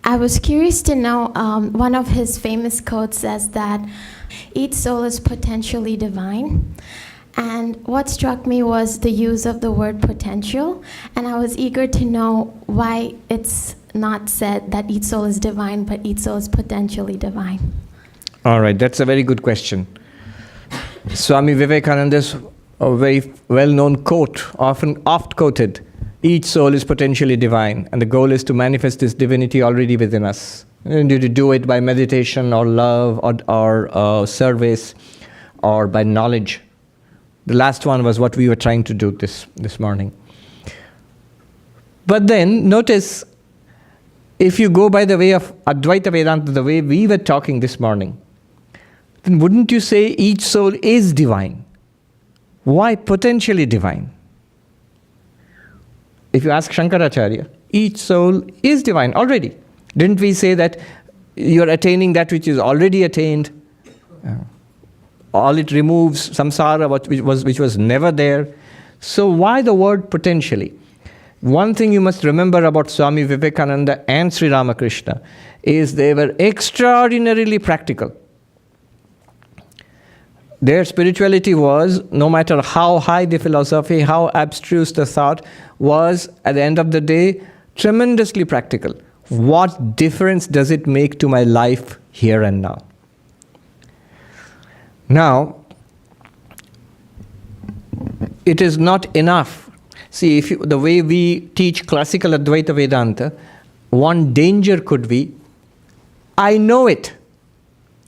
I was curious to know, one of his famous quotes says that each soul is potentially divine. And what struck me was the use of the word potential. And I was eager to know why it's not said that each soul is divine, but each soul is potentially divine. All right, that's a very good question. Swami Vivekananda's a very well-known quote, oft quoted, each soul is potentially divine, and the goal is to manifest this divinity already within us. And you do it by meditation or love or service or by knowledge. The last one was what we were trying to do this morning. But then, notice, if you go by the way of Advaita Vedanta, the way we were talking this morning, then wouldn't you say each soul is divine? Why potentially divine? If you ask Shankaracharya, each soul is divine already. Didn't we say that you're attaining that which is already attained? All it removes samsara, which was never there. So why the word potentially? One thing you must remember about Swami Vivekananda and Sri Ramakrishna is they were extraordinarily practical. Their spirituality was, no matter how high the philosophy, how abstruse the thought, was, at the end of the day, tremendously practical. What difference does it make to my life here and now? Now, it is not enough. See, the way we teach classical Advaita Vedanta, one danger could be, I know it.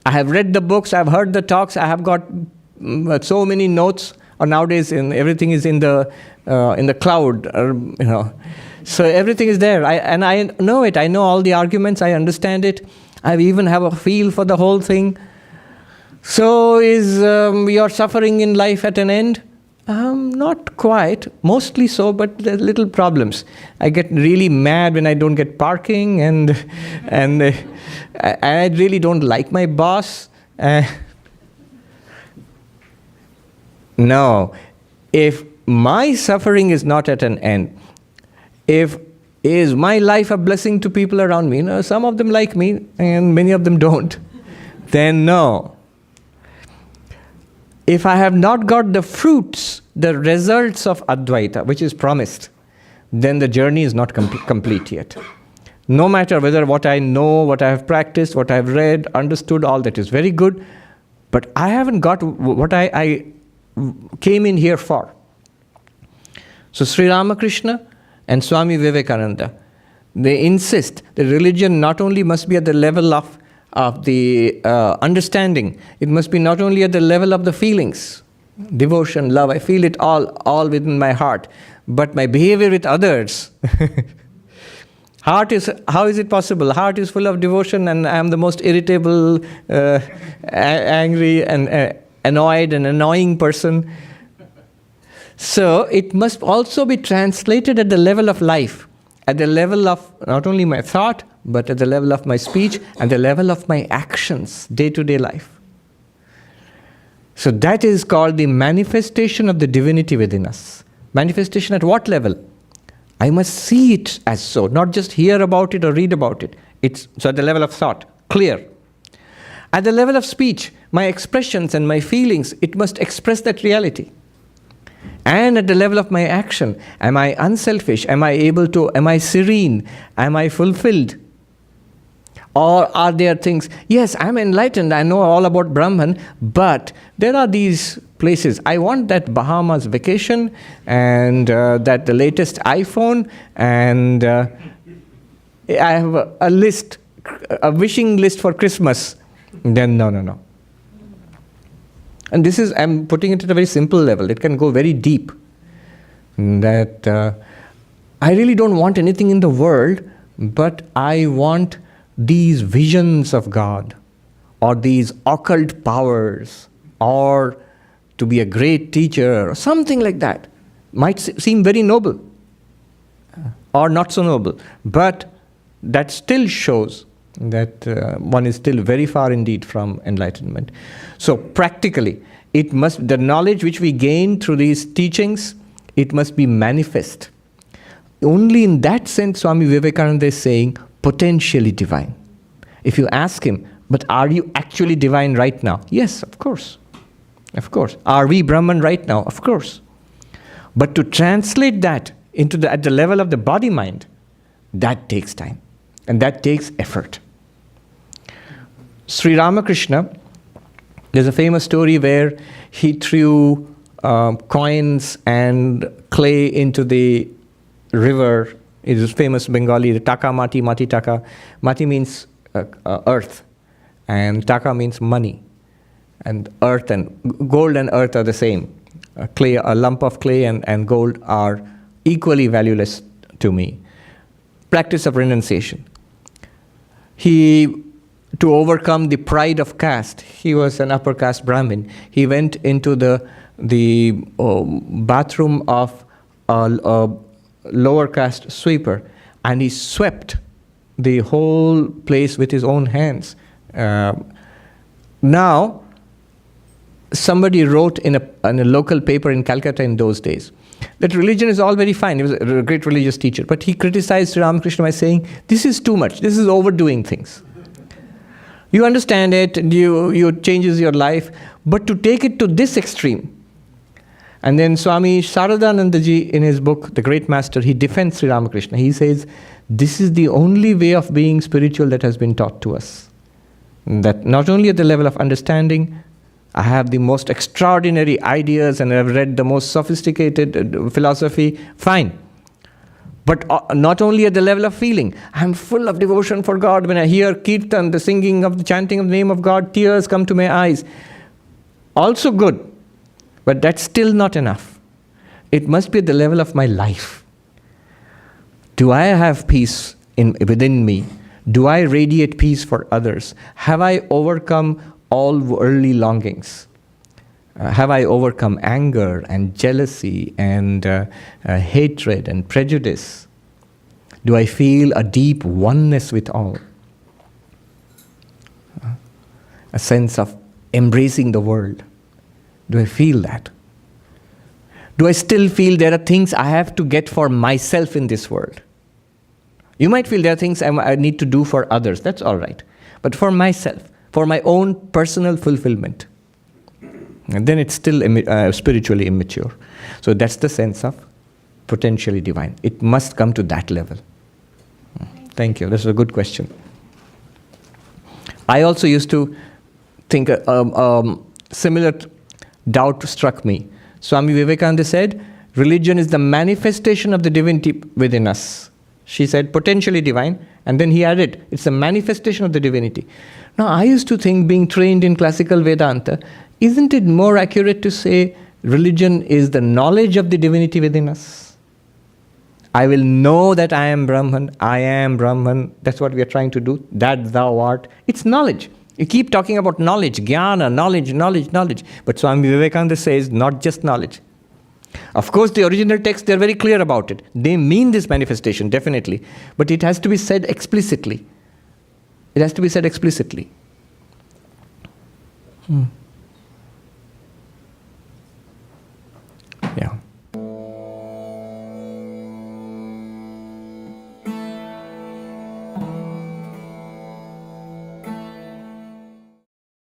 I have read the books, I have heard the talks, I have got so many notes, or nowadays everything is in the cloud, so everything is there. And I know it, I know all the arguments, I understand it, I even have a feel for the whole thing. So is your suffering in life at an end? Not quite, mostly so, but there are little problems. I get really mad when I don't get parking, and I really don't like my boss. No, if my suffering is not at an end, is my life a blessing to people around me? Some of them like me, and many of them don't. Then no. If I have not got the fruits, the results of Advaita, which is promised, then the journey is not complete yet. No matter whether what I know, what I have practiced, what I have read, understood, all that is very good, but I haven't got what I came in here for. So Sri Ramakrishna and Swami Vivekananda, they insist that religion not only must be at the level of the understanding, it must be not only at the level of the feelings, devotion, love, I feel it all within my heart, but my behavior with others. How is it possible? Heart is full of devotion and I am the most irritable, angry and annoyed and annoying person. So it must also be translated at the level of life, at the level of not only my thought, but at the level of my speech and the level of my actions, day-to-day life. So that is called the manifestation of the divinity within us. Manifestation at what level? I must see it as so, not just hear about it or read about it. So at the level of thought, clear. At the level of speech, my expressions and my feelings, it must express that reality. And at the level of my action, am I unselfish? Am I serene? Am I fulfilled? Or are there things, yes, I'm enlightened, I know all about Brahman, but there are these places. I want that Bahamas vacation and that the latest iPhone, and I have a list, a wishing list for Christmas. Then no. And this is, I'm putting it at a very simple level. It can go very deep. That I really don't want anything in the world, but I want these visions of God, or these occult powers, or to be a great teacher, or something like that. Might seem very noble, or not so noble, but that still shows that one is still very far indeed from enlightenment. So practically, the knowledge which we gain through these teachings, it must be manifest. Only in that sense, Swami Vivekananda is saying, potentially divine. If you ask him, but are you actually divine right now? Yes, of course. Of course. Are we Brahman right now? Of course. But to translate that into at the level of the body-mind, that takes time. And that takes effort. Sri Ramakrishna, there's a famous story where he threw coins and clay into the river. It is famous Bengali, the taka mati, mati taka. Mati means earth, and taka means money. And earth and gold and earth are the same. Clay, a lump of clay and gold are equally valueless to me. Practice of renunciation. To overcome the pride of caste, he was an upper caste Brahmin. He went into the bathroom of a lower caste sweeper, and he swept the whole place with his own hands. Now, somebody wrote in a local paper in Calcutta in those days that religion is all very fine. He was a great religious teacher, but he criticized Sri Ramakrishna by saying, this is too much, this is overdoing things. You understand it, you changes your life, but to take it to this extreme. And then Swami Sarvapriyananda ji, in his book, The Great Master, he defends Sri Ramakrishna. He says, this is the only way of being spiritual that has been taught to us. That not only at the level of understanding, I have the most extraordinary ideas and I've read the most sophisticated philosophy, fine. But not only at the level of feeling. I'm full of devotion for God. When I hear kirtan, the singing of the chanting of the name of God, tears come to my eyes. Also good. But that's still not enough. It must be at the level of my life. Do I have peace within me? Do I radiate peace for others? Have I overcome all worldly longings? Have I overcome anger and jealousy and hatred and prejudice? Do I feel a deep oneness with all? A sense of embracing the world. Do I feel that? Do I still feel there are things I have to get for myself in this world? You might feel there are things I need to do for others. That's all right. But for myself, for my own personal fulfillment, and then it's still spiritually immature. So that's the sense of potentially divine. It must come to that level. Thank you. That's a good question. I also used to think similar doubt struck me. Swami Vivekananda said, religion is the manifestation of the divinity within us. She said, potentially divine, and then he added, it's a manifestation of the divinity. Now, I used to think, being trained in classical Vedanta, isn't it more accurate to say religion is the knowledge of the divinity within us? I will know that I am Brahman, that's what we are trying to do, that thou art. It's knowledge. You keep talking about knowledge, jnana, knowledge. But Swami Vivekananda says, not just knowledge. Of course, the original text, they're very clear about it. They mean this manifestation, definitely. But it has to be said explicitly. It has to be said explicitly.